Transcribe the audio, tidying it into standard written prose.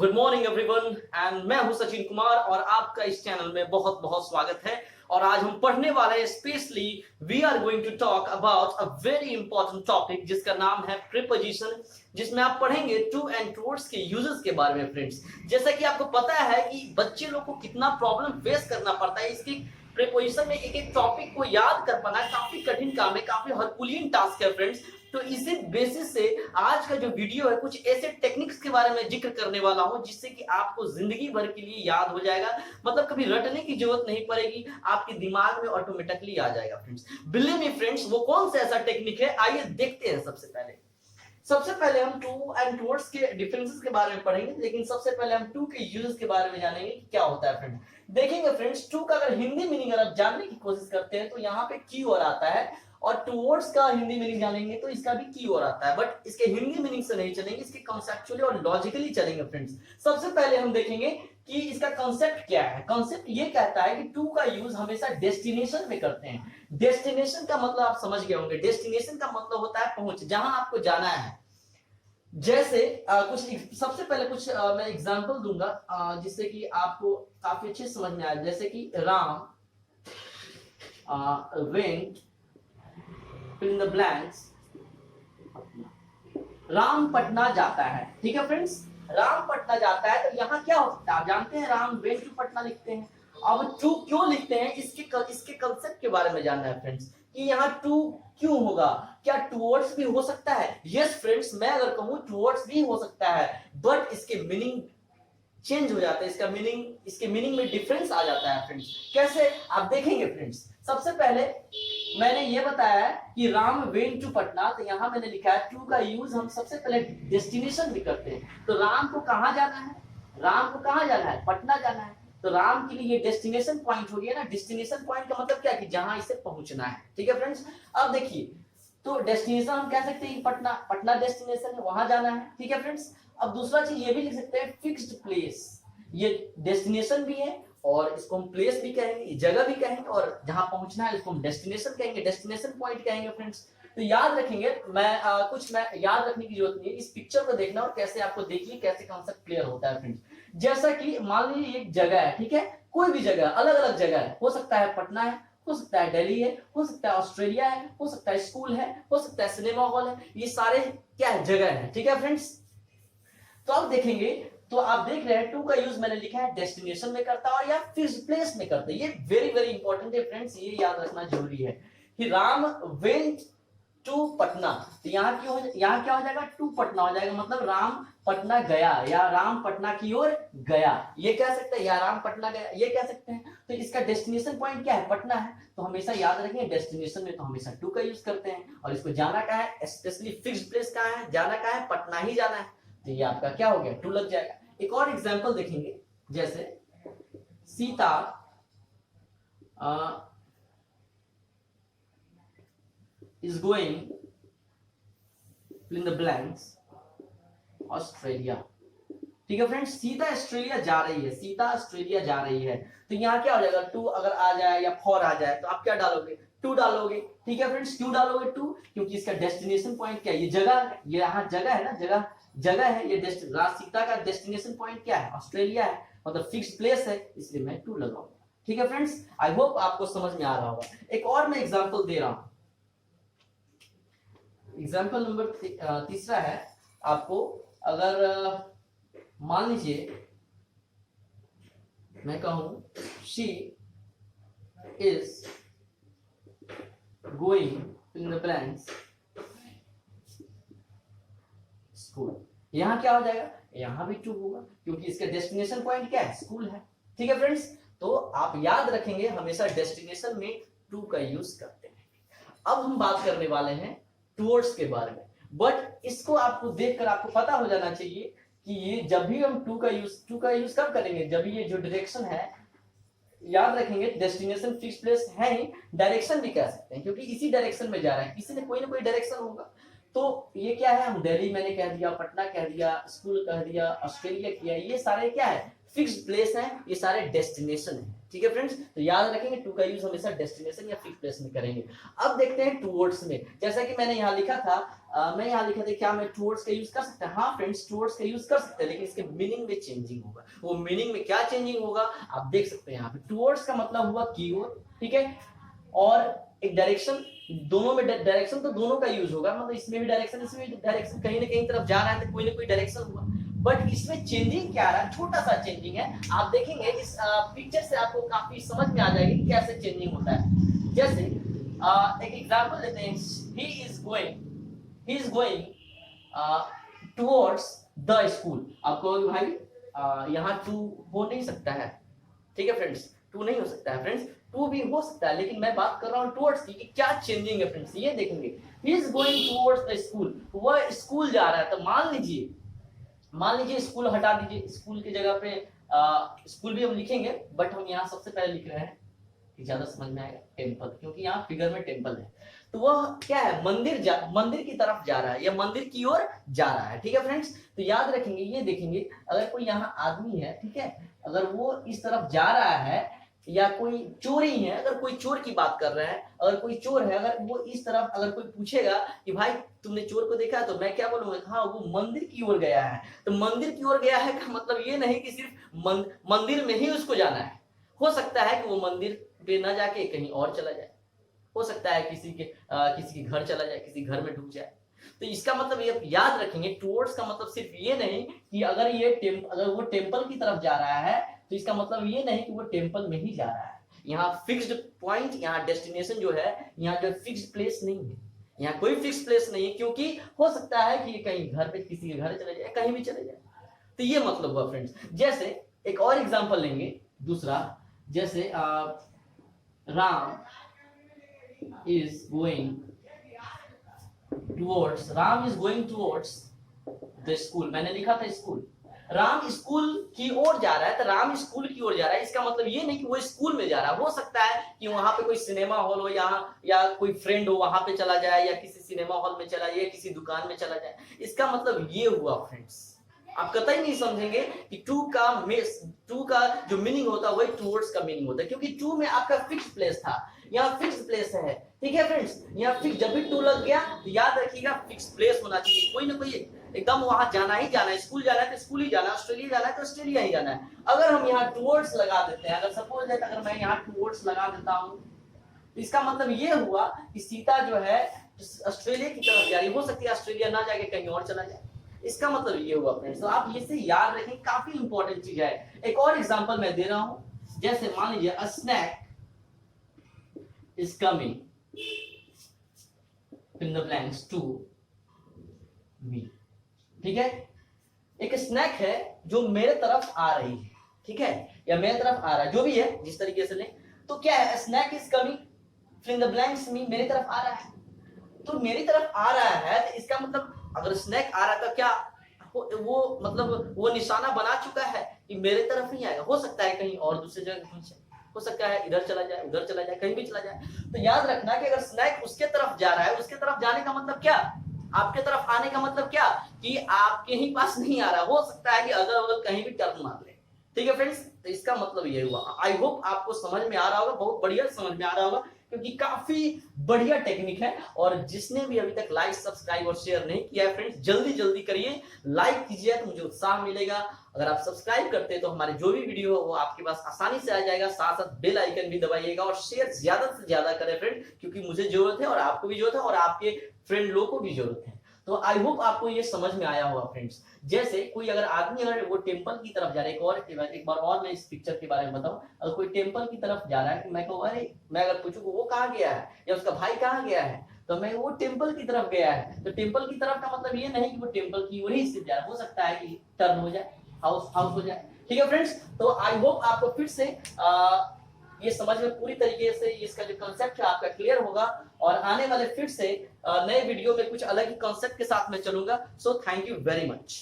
Good morning everyone and मैं हूं सचिन कुमार और आपका इस चैनल में बहुत बहुत स्वागत है। और आज हम पढ़ने वाले हैं specially we are going to talk about a very important topic जिसका नाम है प्रीपोजिशन, जिसमें आप पढ़ेंगे टू एंड टुवर्ड्स के यूजेस के बारे में। फ्रेंड्स, जैसा कि आपको पता है कि बच्चे लोग को कितना प्रॉब्लम फेस करना पड़ता है, इसकी प्रीपोजिशन में एक एक टॉपिक को याद कर पाना काफी कठिन काम है, काफी हरकुलियन टास्क है फ्रेंड्स। तो इसी बेसिस से आज का जो वीडियो है कुछ ऐसे टेक्निक्स के बारे में जिक्र करने वाला हूं जिससे कि आपको जिंदगी भर के लिए याद हो जाएगा, मतलब कभी रटने की जरूरत नहीं पड़ेगी, आपके दिमाग में ऑटोमेटिकली आ जाएगा। फ्रेंड्स, बिलीव मी फ्रेंड्स, वो कौन सा ऐसा टेक्निक है, आइए देखते हैं। सबसे पहले हम टू एंड टुवर्ड्स के डिफरेंसेस के बारे में पढ़ेंगे, लेकिन सबसे पहले हम टू के यूजेस के बारे में जानेंगे कि क्या होता है। फ्रेंड्स, देखेंगे फ्रेंड्स, टू का अगर हिंदी मीनिंग अगर आप जानने की कोशिश करते हैं तो यहाँ पे की और आता है, और टुवर्ड्स का हिंदी मीनिंग जानेंगे तो इसका भी की और आता है, बट इसके हिंदी मीनिंग से नहीं चलेंगे, इसके कॉन्सेप्चुअली और लॉजिकली चलेंगे। फ्रेंड्स, सबसे पहले हम देखेंगे कि इसका कॉन्सेप्ट क्या है। कॉन्सेप्ट ये कहता है कि टू का यूज हमेशा डेस्टिनेशन में करते हैं। डेस्टिनेशन का मतलब आप समझ गए होंगे, डेस्टिनेशन का मतलब होता है पहुंच, जहां आपको जाना है। जैसे कुछ सबसे पहले कुछ मैं एग्जांपल दूंगा जिससे कि आपको काफी अच्छे समझ में आए। जैसे कि Ram went in the blanks, Ram Patna जाता है। ठीक है फ्रेंड्स, राम पटना जाता है, तो यहाँ क्या होता है आप जानते हैं, राम वेंट टू पटना लिखते हैं। अब टू क्यों लिखते हैं, इसके कंसेप्ट के बारे में जानना है फ्रेंड्स, कि यहाँ टू क्यों होगा। क्या टुवर्ड्स भी हो सकता है? यस फ्रेंड्स, मैं अगर कहूं टुवर्ड्स भी हो सकता है, बट इसके मीनिंग चेंज हो जाता है, इसके मीनिंग में डिफरेंस आ जाता है। फ्रेंड्स, कैसे आप देखेंगे। फ्रेंड्स, सबसे पहले मैंने ये बताया कि राम वेंट टू पटना, तो यहां मैंने लिखा है टू का यूज हम सबसे पहले डेस्टिनेशन भी करते हैं। तो राम को कहां जाना है, राम को कहां जाना है, पटना जाना है। तो राम के लिए ये डेस्टिनेशन पॉइंट हो गया ना। डेस्टिनेशन पॉइंट का मतलब क्या कि जहां इसे पहुंचना है। ठीक है फ्रेंड्स, अब देखिए, तो डेस्टिनेशन हम कह सकते हैं पटना, पटना डेस्टिनेशन है, वहां जाना है। ठीक है फ्रेंड्स, अब दूसरा चीज ये भी लिख सकते हैं फिक्स्ड प्लेस, ये डेस्टिनेशन भी है और इसको हम प्लेस भी कहेंगे, जगह भी कहेंगे, और जहां पहुंचना है इसको हम डेस्टिनेशन कहेंगे, डेस्टिनेशन पॉइंट कहेंगे। फ्रेंड्स, तो याद रखेंगे, मैं याद रखने की जरूरत नहीं है, इस पिक्चर को देखना और कैसे आपको देखिए कैसे कॉन्सेप्ट क्लियर होता है। फ्रेंड्स, जैसा कि मान लीजिए एक जगह है, ठीक है, कोई भी जगह, अलग अलग जगह है, हो सकता है पटना है, हो सकता है दिल्ली है, हो सकता है ऑस्ट्रेलिया है, हो सकता है स्कूल है, हो सकता है सिनेमा हॉल है, ये सारे क्या है, जगह है। ठीक है फ्रेंड्स, तो अब देखेंगे, तो आप देख रहे हैं टू का यूज मैंने लिखा है डेस्टिनेशन में करता है और या फिक्स्ड प्लेस में करते हैं। ये वेरी वेरी इंपॉर्टेंट है फ्रेंड्स, ये याद रखना जरूरी है कि राम वेंट टू पटना, तो यहाँ क्या हो जाएगा, टू पटना हो जाएगा, मतलब राम पटना गया या राम पटना की ओर गया, ये कह सकते हैं, या राम पटना गया ये कह सकते हैं। तो इसका डेस्टिनेशन पॉइंट क्या है, पटना है, तो हमेशा याद रखें डेस्टिनेशन में तो हमेशा टू का यूज करते हैं, और इसको जाना कहाँ है, स्पेशली फिक्स्ड प्लेस कहाँ है, जाना कहाँ है, पटना ही जाना है, तो ये आपका क्या हो गया, टू लग जाएगा। एक और एग्जांपल देखेंगे, जैसे Sita is going in the blanks Australia. ठीक है फ्रेंड्स, सीता ऑस्ट्रेलिया जा रही है, सीता ऑस्ट्रेलिया जा रही है, तो यहाँ क्या हो जाएगा, टू अगर आ जाए या फॉर आ जाए तो आप क्या डालोगे, टू डालोगे। ठीक है फ्रेंड्स, क्यों डालोगे टू, क्योंकि इसका डेस्टिनेशन पॉइंट क्या है, ये जगह, ये यहाँ जगह है ना, जगह है, ये सीता का डेस्टिनेशन पॉइंट क्या है, ऑस्ट्रेलिया है, मतलब फिक्स्ड प्लेस है, इसलिए मैं टू लगाऊंगा। ठीक है फ्रेंड्स, आई होप आपको समझ में आ रहा होगा। एक और मैं एग्जांपल दे रहा हूं, एग्जाम्पल नंबर तीसरा है आपको। अगर मान लीजिए मैं कहूं she is going in the blanks school, यहां क्या हो जाएगा, यहां भी टू होगा, क्योंकि इसका डेस्टिनेशन पॉइंट क्या है, स्कूल है। ठीक है फ्रेंड्स, तो आप याद रखेंगे हमेशा डेस्टिनेशन में टू का यूज करते हैं। अब हम बात करने वाले हैं टुवर्ड्स के बारे में, बट इसको आपको देखकर आपको पता हो जाना चाहिए कि ये जब भी हम टू का यूज कब करेंगे, जब ये जो डायरेक्शन है, याद रखेंगे डेस्टिनेशन फिक्स प्लेस है ही, डायरेक्शन भी कह सकते हैं, क्योंकि इसी डायरेक्शन में जा रहा है, किसी ने कोई ना कोई डायरेक्शन होगा। तो ये क्या है, हम दिल्ली मैंने कह दिया, पटना कह दिया, स्कूल कह दिया, ऑस्ट्रेलिया किया, ये सारे क्या है, फिक्स्ड प्लेस है, ये सारे डेस्टिनेशन है। ठीक है फ्रेंड्स, तो याद रखेंगे टू का यूज हमेशा डेस्टिनेशन या फिक्स्ड प्लेस में करेंगे। अब देखते हैं टूवर्ड्स में, जैसा कि मैंने यहाँ लिखा था, मैं यहाँ लिखा था, क्या मैं टूवर्ड्स का यूज कर सकता है? हाँ फ्रेंड्स, टूवर्ड्स का यूज कर सकते हैं, लेकिन इसके मीनिंग में चेंजिंग होगा। वो मीनिंग में क्या चेंजिंग होगा आप देख सकते हैं यहाँ पे। टूवर्ड्स का मतलब हुआ की ओर, ठीक है, और एक डायरेक्शन, दोनों में डायरेक्शन तो दोनों का यूज होगा, मतलब इसमें भी डायरेक्शन, इसमें भी डायरेक्शन, कहीं ना कहीं तरफ जा रहा है तो कोई ना कोई डायरेक्शन हुआ। बट इसमें चेंजिंग क्या आ रहा है, छोटा सा चेंजिंग है, आप देखेंगे इस पिक्चर से आपको काफी समझ में आ जाएगी कि कैसे चेंजिंग होता है। जैसे एक एग्जांपल लेते हैं, he is going towards the school. आपको भाई यहाँ टू हो नहीं सकता है, ठीक है फ्रेंड्स, टू नहीं हो सकता है फ्रेंड्स, टू भी हो सकता है, लेकिन मैं बात कर रहा हूँ टुवर्ड्स की कि क्या चेंजिंग है फ्रेंड्स। ये देखेंगे, he is going towards the school, वह स्कूल जा रहा है, तो मान लीजिए स्कूल हटा दीजिए, स्कूल की जगह पे स्कूल भी हम लिखेंगे, बट हम यहाँ सबसे पहले लिख रहे हैं कि ज्यादा समझ में आएगा टेम्पल, क्योंकि यहाँ फिगर में टेम्पल है, तो वह क्या है, मंदिर की तरफ जा रहा है या मंदिर की ओर जा रहा है। ठीक है फ्रेंड्स, तो याद रखेंगे, ये देखेंगे अगर कोई यहाँ आदमी है, ठीक है, अगर वो इस तरफ जा रहा है, या कोई चोर ही है, अगर कोई चोर की बात कर रहे हैं, अगर कोई चोर है, अगर वो इस तरफ, अगर कोई पूछेगा कि भाई तुमने चोर को देखा, तो मैं क्या बोलूंगा, हाँ वो मंदिर की ओर गया है। तो मंदिर की ओर गया है का मतलब ये नहीं कि सिर्फ मंदिर में ही उसको जाना है, हो सकता है कि वो मंदिर पे ना जाके कहीं और चला जाए, हो सकता है किसी के घर चला जाए, किसी घर में ढुक जाए। तो इसका मतलब ये याद रखेंगे, टुवर्ड्स का मतलब सिर्फ ये नहीं कि अगर वो टेम्पल की तरफ जा रहा है, तो इसका मतलब ये नहीं कि वो टेम्पल में ही जा रहा है। यहाँ फिक्स्ड पॉइंट, यहाँ डेस्टिनेशन जो है, यहाँ जो फिक्स्ड प्लेस नहीं है, यहाँ कोई फिक्स प्लेस नहीं है, क्योंकि हो सकता है कि कहीं घर पे किसी के घर चले जाए, कहीं भी चले जाए। तो ये मतलब हुआ फ्रेंड्स। जैसे एक और एग्जांपल लेंगे दूसरा, जैसे Ram is going towards the school, मैंने लिखा था स्कूल, राम स्कूल की ओर जा रहा है, तो राम स्कूल की ओर जा रहा है, इसका मतलब ये नहीं कि वो स्कूल में जा रहा है, हो सकता है कि वहां पे कोई सिनेमा हॉल हो, या कोई फ्रेंड हो वहां पे चला जाए, या किसी सिनेमा हॉल में चला जाए, किसी दुकान में चला जाए। इसका मतलब ये हुआ फ्रेंड्स, आप कतई नहीं समझेंगे कि टू का जो मीनिंग होता है वही टुवर्ड्स का मीनिंग होता है, क्योंकि टू में आपका फिक्स प्लेस था, यहाँ फिक्स प्लेस है। ठीक है फ्रेंड्स, यहाँ फिक्स, जब भी टू लग गया तो याद रखिएगा फिक्स प्लेस होना चाहिए, कोई ना कोई एकदम वहां जाना ही जाना है, स्कूल जाना है तो स्कूल ही जाना है, ऑस्ट्रेलिया जाना है तो ऑस्ट्रेलिया ही जाना है। अगर हम यहाँ टुवर्ड्स लगा देते हैं, अगर सपोज दैट अगर मैं यहाँ टुवर्ड्स लगा देता हूँ, तो इसका मतलब ये हुआ कि सीता जो है ऑस्ट्रेलिया की तरफ जा रही, हो सकती है ऑस्ट्रेलिया ना जाके कहीं और चला जाए, इसका मतलब ये हुआ फ्रेंड्स। तो आप इसे याद रखें, काफी इंपॉर्टेंट चीज है। एक और एग्जांपल मैं दे रहा हूं, जैसे मान लीजिए a snake is coming in the blanks to me. ठीक है, एक स्नैक है जो मेरे तरफ आ रही है, ठीक है, या मेरे तरफ आ रहा है, जो भी है जिस तरीके से ले, तो क्या है, snake is coming in the blanks me, मेरी तरफ आ रहा है। तो मेरी तरफ आ रहा है, तो इसका मतलब अगर स्नैक आ रहा है तो क्या वो मतलब वो निशाना बना चुका है कि मेरे तरफ ही आएगा, हो सकता है कहीं और दूसरी जगह पहुंचे, हो सकता है इधर चला जाए, उधर चला जाए, कहीं भी चला जाए। तो याद रखना कि अगर स्नैक उसके तरफ जा रहा है, उसके तरफ जाने का मतलब क्या, आपके तरफ आने का मतलब क्या, कि आपके ही पास नहीं आ रहा, हो सकता है कि अगल बगल कहीं भी टर्न मार ले। ठीक है फ्रेंड्स, तो इसका मतलब ये हुआ। आई होप आपको समझ में आ रहा होगा, बहुत बढ़िया समझ में आ रहा होगा, क्योंकि काफी बढ़िया टेक्निक है। और जिसने भी अभी तक लाइक, सब्सक्राइब और शेयर नहीं किया है फ्रेंड्स, जल्दी जल्दी करिए, लाइक कीजिए तो मुझे उत्साह मिलेगा। अगर आप सब्सक्राइब करते हैं तो हमारे जो भी वीडियो हो वो आपके पास आसानी से आ जाएगा, साथ साथ बेल आइकन भी दबाइएगा और शेयर ज्यादा से ज्यादा करें फ्रेंड, क्योंकि मुझे जरूरत है और आपको भी जरूरत है और आपके फ्रेंड लोगों को भी जरूरत है। तो आई होप आपको ये समझ में आया होगा फ्रेंड्स। जैसे कोई अगर आदमी अगर वो टेंपल की तरफ जा रहा है, एक बार और मैं इस पिक्चर के बारे में बताऊं, अगर कोई टेंपल की तरफ जा रहा है, मैं कहूँ अरे, मैं अगर पूछूं वो कहाँ गया है या उसका भाई कहाँ गया है, तो मैं वो टेंपल की तरफ गया है। तो टेंपल की तरफ का मतलब ये नहीं कि वो टेंपल की ओर ही सिर्फ जा रहा है, हो सकता है कि टर्न हो जाए, हाउस हो जाए। ठीक है फ्रेंड्स, तो आई होप आपको फिर से ये समझ में पूरी तरीके से इसका जो कंसेप्ट है आपका क्लियर होगा, और आने वाले फिर से नए वीडियो में कुछ अलग ही कंसेप्ट के साथ मैं चलूंगा। So thank you very much.